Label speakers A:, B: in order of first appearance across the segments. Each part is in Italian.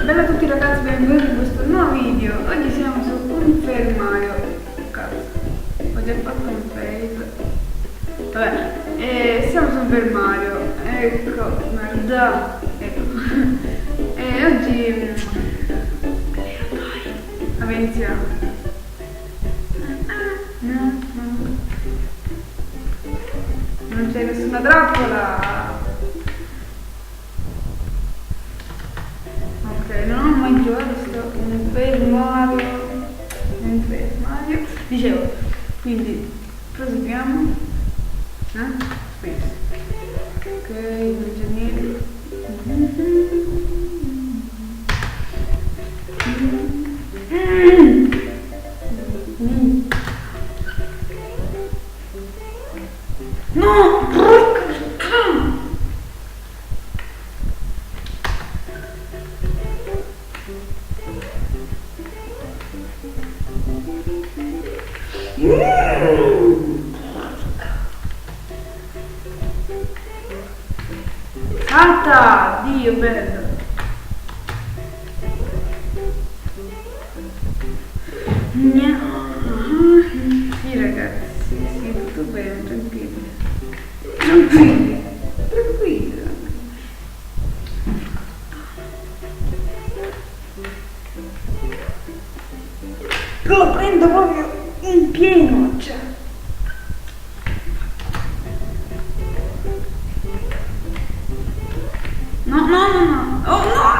A: Bella a tutti ragazzi, benvenuti in questo nuovo video. Oggi siamo su un Fail Mario. Cazzo, ho già fatto un fail. Vabbè, siamo su un Fail Mario. Ecco, merda. Ecco. E oggi vabbè, iniziamo. Non c'è nessuna trappola. Ok, non ho mai giocato sto un Fail Mario. Un Fail Mario. Dicevo, quindi proseguiamo. Questo. Ok, non c'è niente. No! Salta! Dio bello! Sì ragazzi, sì, tutto bene, tranquilli. Tranquilli, tranquilli. Lo prendo proprio in pieno, cioè. No, no, no, no. Oh no!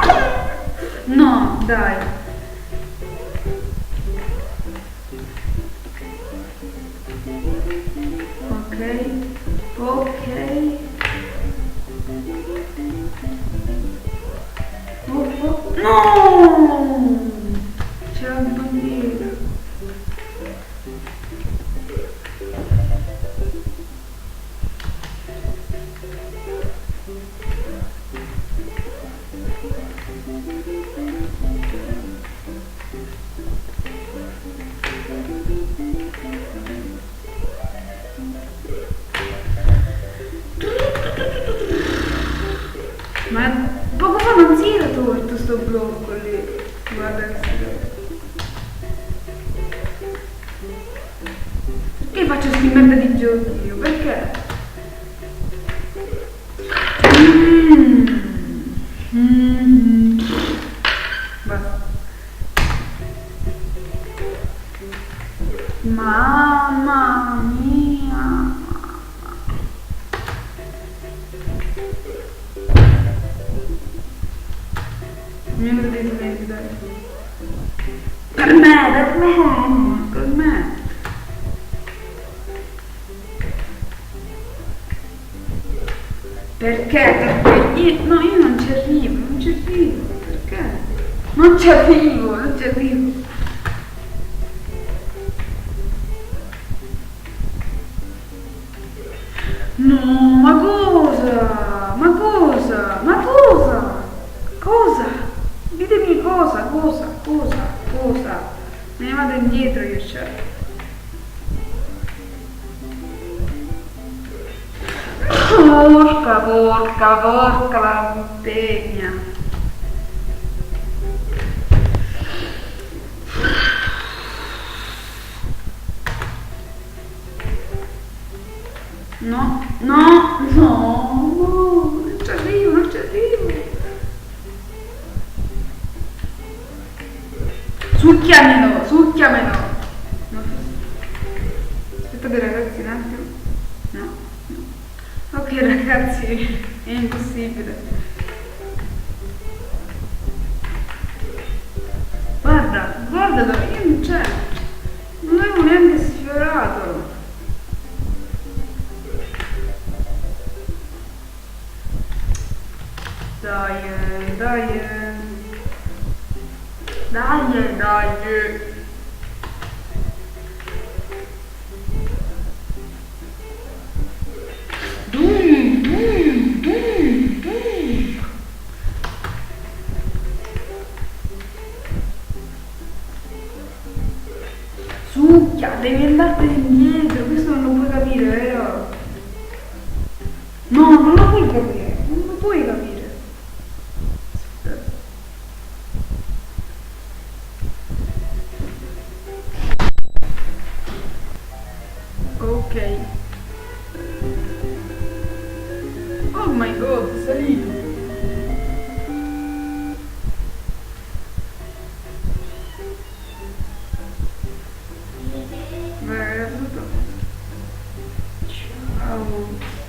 A: No, dai. Ok, ok. No! C'è la bandiera. Ma poco fa non si era tolto sto blocco lì. Guarda che si vede. Perché faccio sti merda di giochi io? Perché? Basta. Mamma mia. Minuto di silenzio, dai. Per me. Perché? Perché io non ci arrivo, perché? Non ci arrivo. No, ma cosa? Cosa? Ditemi cosa? Me ne vado indietro io, cioè. Porca la puttana. No, non ci arrivo. Succhiamelo. No. Aspettate ragazzi un attimo. No. Ok ragazzi, è impossibile. Guarda dove io non c'è. Non avevo neanche sfiorato. Dai. Succhia, devi andartene indietro, questo non lo puoi capire, vero? No, non lo puoi capire. Aspetta. Ok. Oh my god, salito. Beh, era tutto. Ciao.